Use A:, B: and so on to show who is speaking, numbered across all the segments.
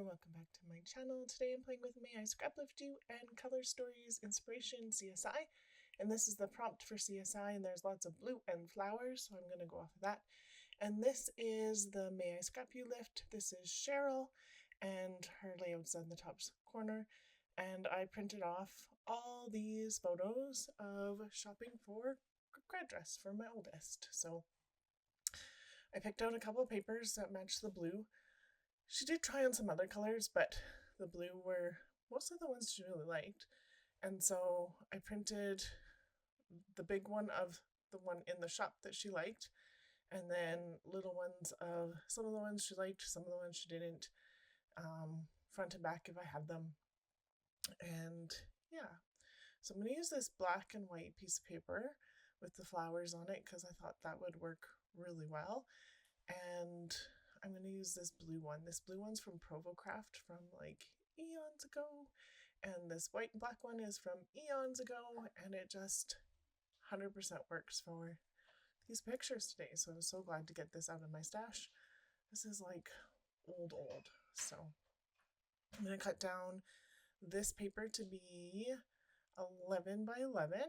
A: and welcome back to my channel. Today I'm playing with May I Scraplift You and Color Stories Inspiration CSI. And this is the prompt for CSI, and there's lots of blue and flowers, so I'm going to go off of that. And this is the May I Scrap You lift. This is Cheryl, and her layout's on the top corner. And I printed off all these photos of shopping for a grad dress for my oldest. So I picked out a couple of papers that match the blue. She did try on some other colors, but the blue were mostly the ones she really liked. And so I printed the big one of the one in the shop that she liked, and then little ones of some of the ones she liked, some of the ones she didn't, front and back if I had them. And yeah, so I'm going to use this black and white piece of paper with the flowers on it because I thought that would work really well. And I'm going to use this blue one. This blue one's from Provocraft from like eons ago, and this white and black one is from eons ago, and it just 100% works for these pictures today. So I'm so glad to get this out of my stash. This is like old. So I'm going to cut down this paper to be 11 by 11.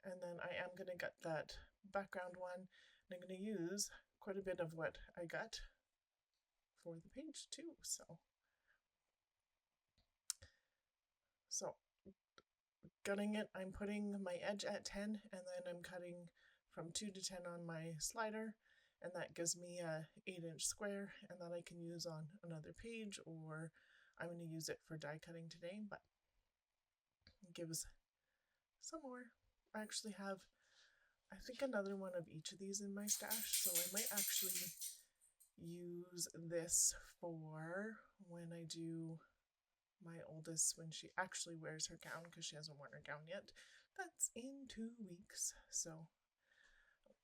A: And then I am going to get that background one, and I'm going to use quite a bit of what I got for the page too. So gutting it, I'm putting my edge at 10, and then I'm cutting from 2 to 10 on my slider, and that gives me a 8-inch square, and that I can use on another page, or I'm going to use it for die cutting today, but it gives some more. I actually have, I think, another one of each of these in my stash, so I might actually use this for when I do my oldest, when she actually wears her gown, because she hasn't worn her gown yet. That's in 2 weeks. So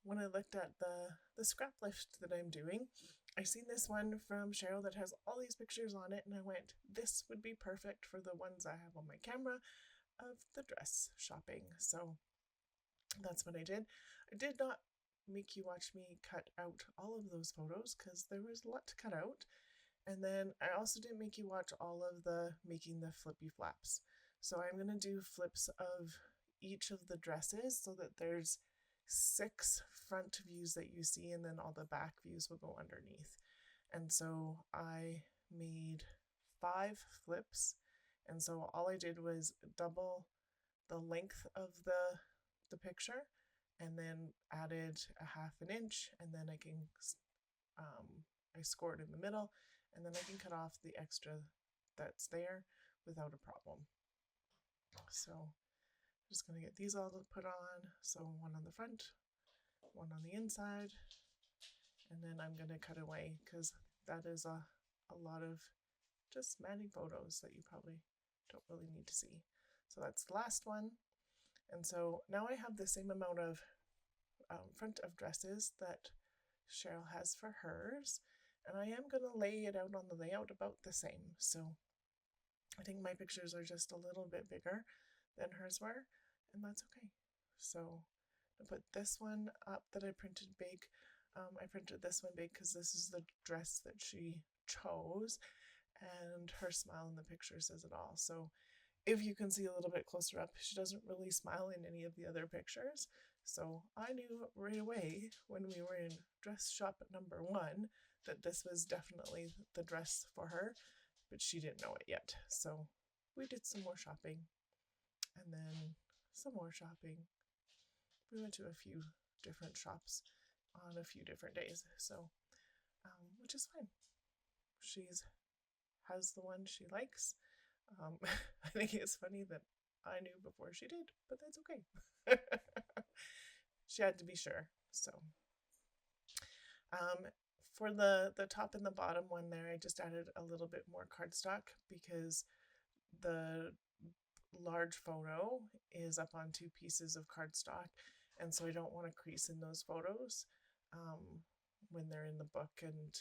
A: when I looked at the scrap lift that I'm doing, I seen this one from Cheryl that has all these pictures on it, and I went, this would be perfect for the ones I have on my camera of the dress shopping. So that's what I did. I did not make you watch me cut out all of those photos because there was a lot to cut out. And then I also didn't make you watch all of the making the flippy flaps. So I'm going to do flips of each of the dresses so that there's 6 front views that you see, and then all the back views will go underneath. And so I made 5 flips. And so all I did was double the length of the picture, and then added a 1/2 inch, and then I can I scored in the middle, and then I can cut off the extra that's there without a problem. So I'm just going to get these all put on. So one on the front, one on the inside, and then I'm going to cut away because that is a lot of just matting photos that you probably don't really need to see. So that's the last one. And so now I have the same amount of front of dresses that Cheryl has for hers, and I am going to lay it out on the layout about the same. So I think my pictures are just a little bit bigger than hers were, and that's okay. So I put this one up that I printed big. I printed this one big because this is the dress that she chose, and her smile in the picture says it all. So if you can see a little bit closer up, she doesn't really smile in any of the other pictures. So I knew right away when we were in dress shop number 1 that this was definitely the dress for her, but she didn't know it yet. So we did some more shopping, and then some more shopping. We went to a few different shops on a few different days, so which is fine. She's has the one she likes. I think it's funny that I knew before she did, but that's okay. She had to be sure. So for the top and the bottom one there, I just added a little bit more cardstock because the large photo is up on 2 pieces of cardstock, and so I don't want to crease in those photos when they're in the book, and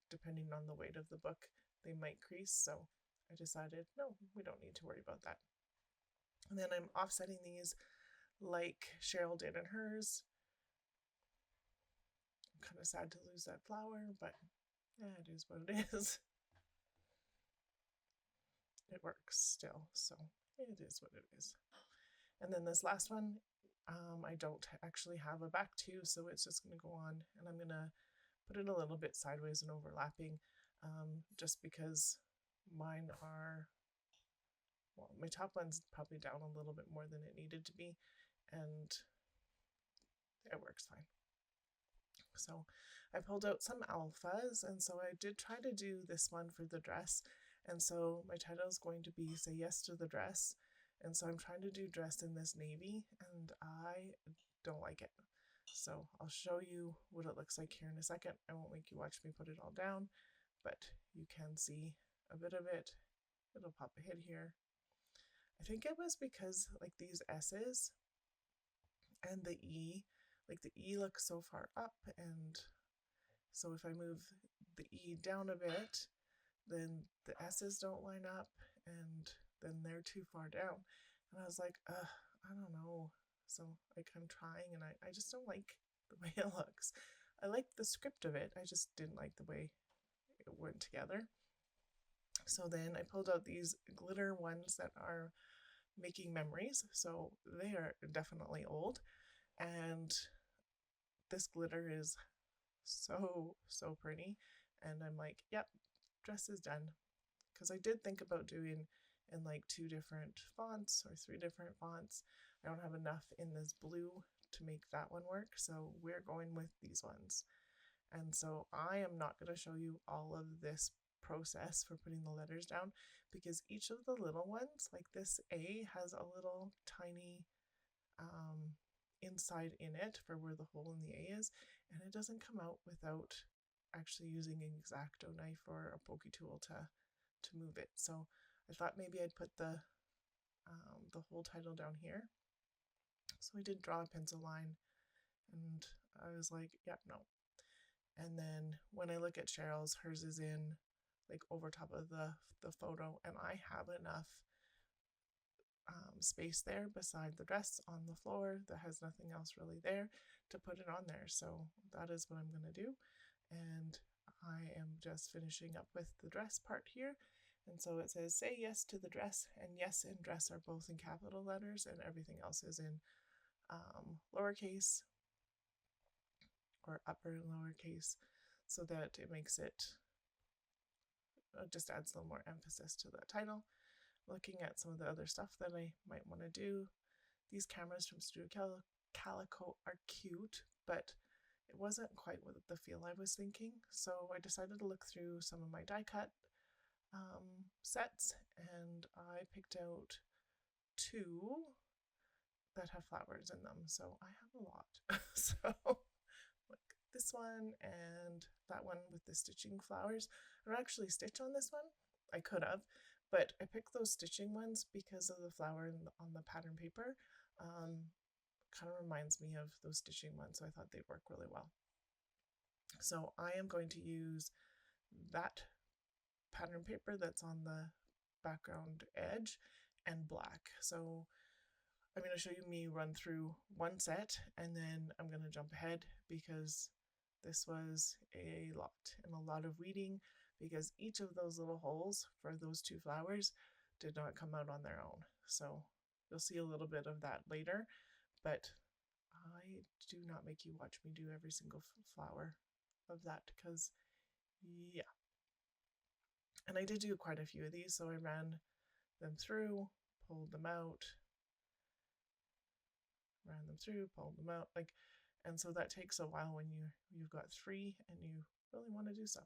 A: depending on the weight of the book, they might crease. So I decided, no, we don't need to worry about that. And then I'm offsetting these like Cheryl did in hers. I'm kind of sad to lose that flower, but That is what it is. It works still, so it is what it is. And then this last one, I don't actually have a back to, so it's just going to go on, and I'm going to put it a little bit sideways and overlapping, just because mine are, well, my top one's probably down a little bit more than it needed to be, and it works fine. So I pulled out some alphas, and so I did try to do this one for the dress, and so my title is going to be Say Yes to the Dress, and so I'm trying to do dress in this navy, and I don't like it. So I'll show you what it looks like here in a second. I won't make you watch me put it all down, but you can see a bit of it. It'll pop ahead here. I think it was because like these S's and the E, like the E looks so far up, and so if I move the E down a bit, then the S's don't line up, and then they're too far down. And I was like, I don't know. So like I'm trying, and I just don't like the way it looks. I like the script of it, I just didn't like the way it went together. So then I pulled out these glitter ones that are making memories. So they are definitely old. And this glitter is so pretty. And I'm like, yep, dress is done. Because I did think about doing in like 2 different fonts or 3 different fonts. I don't have enough in this blue to make that one work. So we're going with these ones. And so I am not going to show you all of this process for putting the letters down, because each of the little ones, like this A has a little tiny inside in it for where the hole in the A is, and it doesn't come out without actually using an X-Acto knife or a pokey tool to move it. So I thought maybe I'd put the whole title down here. So I did draw a pencil line, and I was like, yeah, no. And then when I look at Cheryl's, hers is in like over top of the photo, and I have enough space there beside the dress on the floor that has nothing else really there to put it on there. So that is what I'm going to do. And I am just finishing up with the dress part here. And so it says, say yes to the dress, and yes and dress are both in capital letters, and everything else is in lowercase or upper and lowercase, so that it makes it, just adds a little more emphasis to the title. Looking at some of the other stuff that I might want to do. These cameras from Studio Calico are cute, but it wasn't quite what the feel I was thinking. So I decided to look through some of my die cut sets, and I picked out 2 that have flowers in them. So I have a lot. So like this one and that one with the stitching flowers. I don't actually stitch on this one. I could have, but I picked those stitching ones because of the flower on the pattern paper. Kind of reminds me of those stitching ones, so I thought they'd work really well. So I am going to use that pattern paper that's on the background edge and black. So I'm going to show you me run through one set, and then I'm going to jump ahead because this was a lot and a lot of weeding, because each of those little holes for those 2 flowers did not come out on their own. So you'll see a little bit of that later, but I do not make you watch me do every single flower of that, because yeah. And I did do quite a few of these, so I ran them through, pulled them out, ran them through, pulled them out, like, and so that takes a while when you've got 3 and you really want to do some.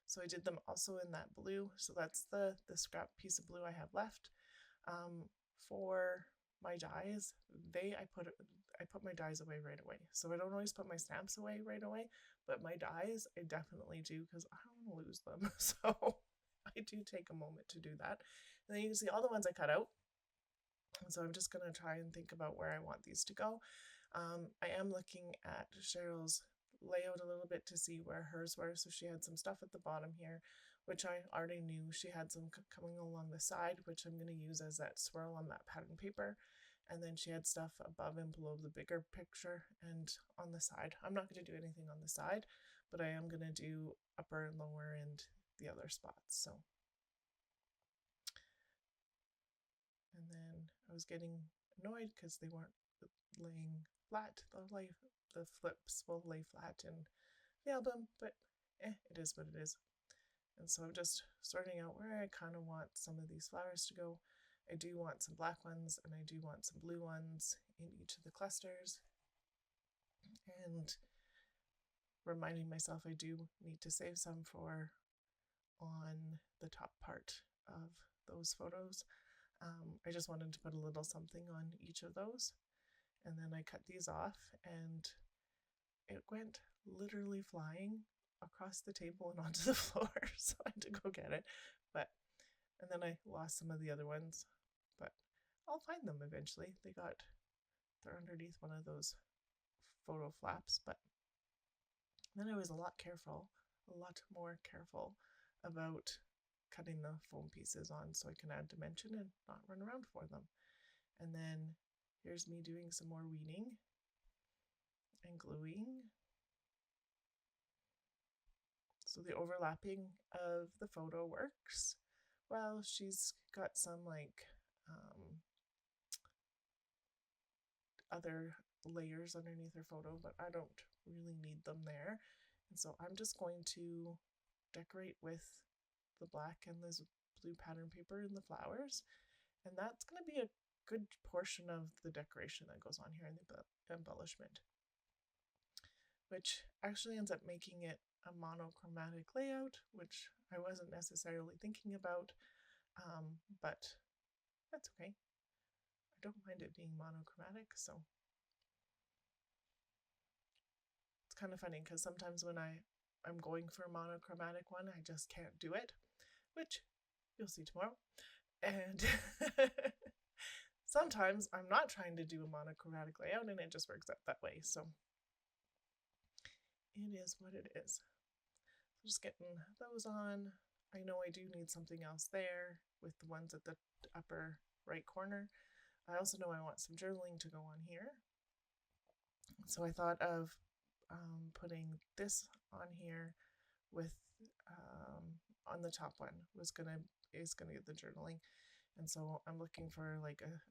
A: So I did them also in that blue. So that's the scrap piece of blue I have left. For my dies, I put my dies away right away. So I don't always put my stamps away right away, but my dies I definitely do, because I don't want to lose them. So I do take a moment to do that. And then you can see all the ones I cut out. And so I'm just going to try and think about where I want these to go. I am looking at Cheryl's layout a little bit to see where hers were. So she had some stuff at the bottom here, which I already knew. She had some coming along the side, which I'm going to use as that swirl on that pattern paper. And then she had stuff above and below the bigger picture and on the side. I'm not going to do anything on the side, but I am going to do upper and lower and the other spots. So, and then I was getting annoyed because they weren't laying flat. The flips will lay flat in the album, but it is what it is. And so I'm just sorting out where I kind of want some of these flowers to go. I do want some black ones and I do want some blue ones in each of the clusters. And reminding myself I do need to save some for on the top part of those photos. I just wanted to put a little something on each of those. And then I cut these off and it went literally flying across the table and onto the floor. So I had to go get it. And then I lost some of the other ones, but I'll find them eventually. They're underneath one of those photo flaps, but then I was a lot more careful about cutting the foam pieces on so I can add dimension and not run around for them. And then here's me doing some more weeding and gluing. So the overlapping of the photo works. Well, she's got some other layers underneath her photo, but I don't really need them there. And so I'm just going to decorate with the black and this blue pattern paper and the flowers. And that's going to be a good portion of the decoration that goes on here in the embellishment, which actually ends up making it a monochromatic layout, which I wasn't necessarily thinking about, but that's okay. I don't mind it being monochromatic, so it's kind of funny because sometimes when I'm going for a monochromatic one, I just can't do it, which you'll see tomorrow. And sometimes I'm not trying to do a monochromatic layout and it just works out that way. So it is what it is. So just getting those on. I know I do need something else there with the ones at the upper right corner. I also know I want some journaling to go on here. So I thought of putting this on here with on the top one is gonna get the journaling, and so I'm looking for like a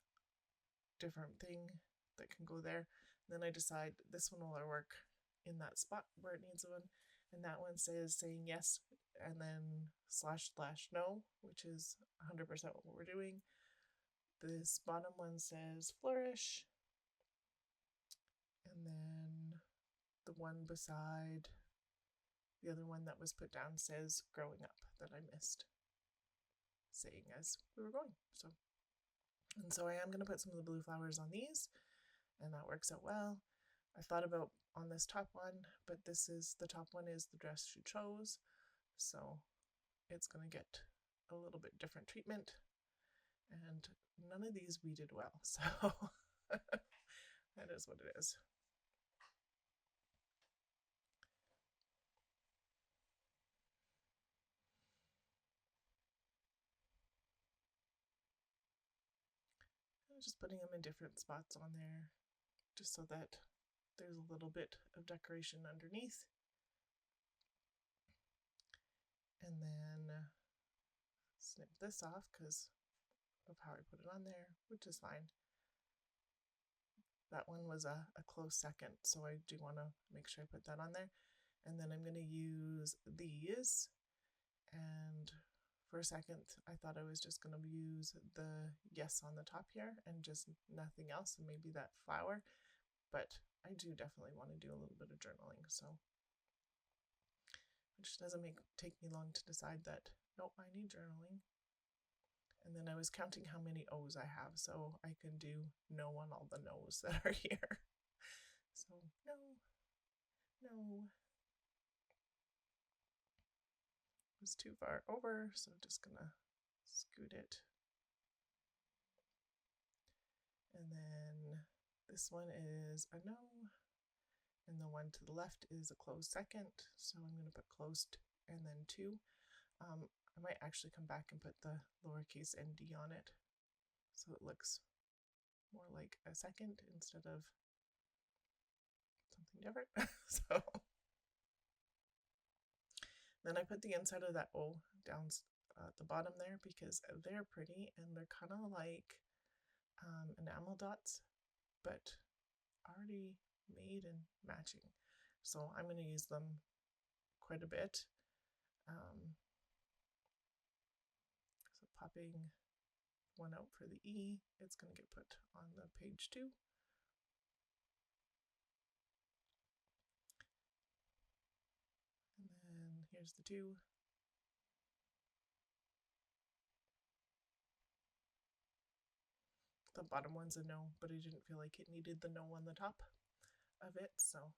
A: different thing that can go there. And then I decide this one will work in that spot where it needs one, and that one says saying yes and then / no, which is 100% what we're doing. This bottom one says flourish, and then the one beside the other one that was put down says growing up, that I missed saying as we were going. So I am going to put some of the blue flowers on these, and that works out well. I thought about on this top one, but the top one is the dress she chose, so it's going to get a little bit different treatment, and none of these we did well, so that is what it is. I'm just putting them in different spots on there just so that there's a little bit of decoration underneath. And then snip this off because of how I put it on there, which is fine. That one was a close second, so I do want to make sure I put that on there. And then I'm going to use these, and for a second I thought I was just going to use the yes on the top here and just nothing else, and maybe that flower, but I do definitely want to do a little bit of journaling, so which doesn't take me long to decide that nope, I need journaling. And then I was counting how many O's I have, so I can do no on all the no's that are here. So no, it was too far over, so I'm just gonna scoot it. And then this one is a no, and the one to the left is a closed second, so I'm gonna put closed and then 2. I might actually come back and put the lowercase nd on it so it looks more like a second instead of something different. So Then I put the inside of that O down at the bottom there because they're pretty and they're kind of like enamel dots, but already made and matching. So I'm going to use them quite a bit. So popping one out for the E, it's going to get put on the page 2. And then here's the 2. The bottom one's a no, but I didn't feel like it needed the no on the top of it, so.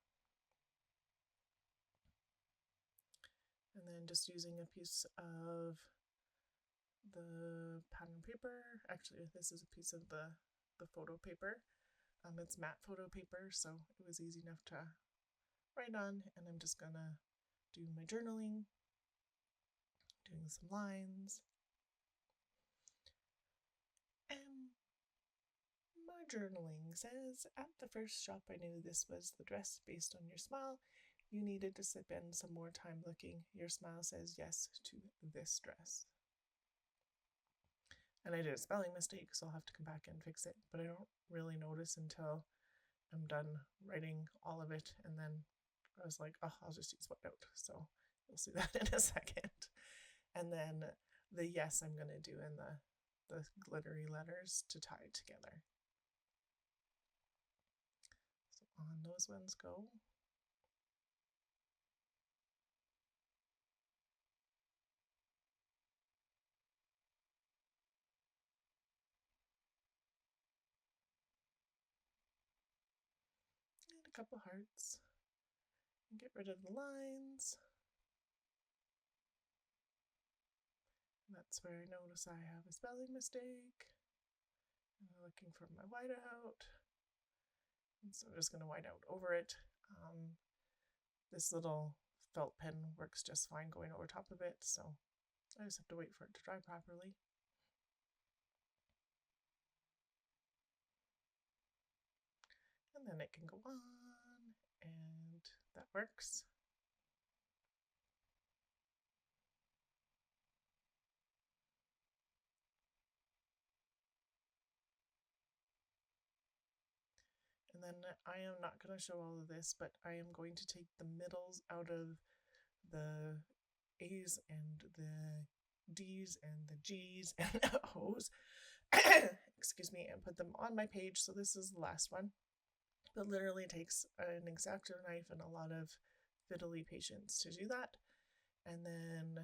A: And then just using a piece of the pattern paper. Actually, this is a piece of the photo paper. It's matte photo paper, so it was easy enough to write on, and I'm just gonna do my journaling, doing some lines. And my journaling says, at the first shop I knew this was the dress based on your smile. You needed to spend some more time looking. Your smile says yes to this dress. And I did a spelling mistake, so I'll have to come back and fix it, but I don't really notice until I'm done writing all of it, and then I was like, oh, I'll just use whiteout, so you'll see that in a second. And then the yes I'm going to do in the glittery letters to tie it together. So on those ones go. And a couple hearts. And get rid of the lines. And that's where I notice I have a spelling mistake. And I'm looking for my whiteout. And so I'm just going to white out over it. This little felt pen works just fine going over top of it, so I just have to wait for it to dry properly. And then it can go on, and that works. And then I am not going to show all of this, but I am going to take the middles out of the A's and the D's and the G's and the O's, excuse me, and put them on my page. So this is the last one. It literally takes an X-Acto knife and a lot of fiddly patience to do that. And then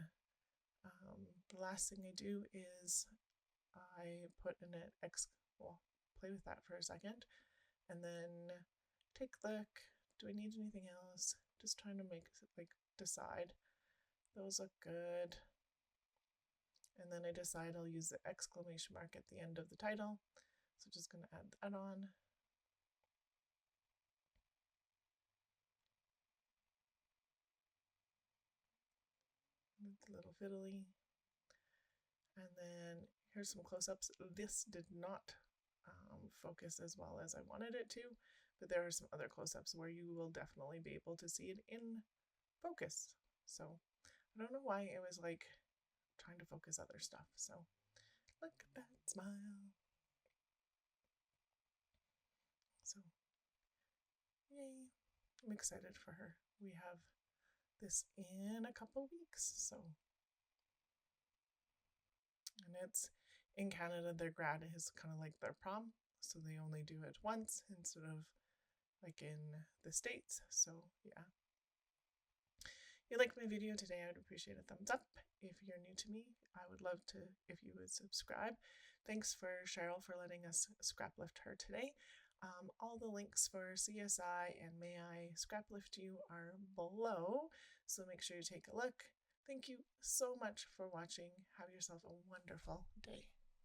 A: the last thing I do is I put in an play with that for a second, and then take a look. Do I need anything else? Just trying to decide. Those look good. And then I decide I'll use the exclamation mark at the end of the title. So just going to add that on. It's a little fiddly. And then here's some close-ups. This did not focus as well as I wanted it to, but there are some other close-ups where you will definitely be able to see it in focus. So I don't know why it was like trying to focus other stuff. So look at that smile. So yay, I'm excited for her. We have this in a couple weeks, so. And it's in Canada, their grad is kind of like their prom, so they only do it once instead of like in the States. So yeah. If you liked my video today, I would appreciate a thumbs up. If you're new to me, I would love to if you would subscribe. Thanks for Cheryl for letting us scraplift her today. All the links for CSI and May I Scraplift You are below, so make sure you take a look. Thank you so much for watching. Have yourself a wonderful day.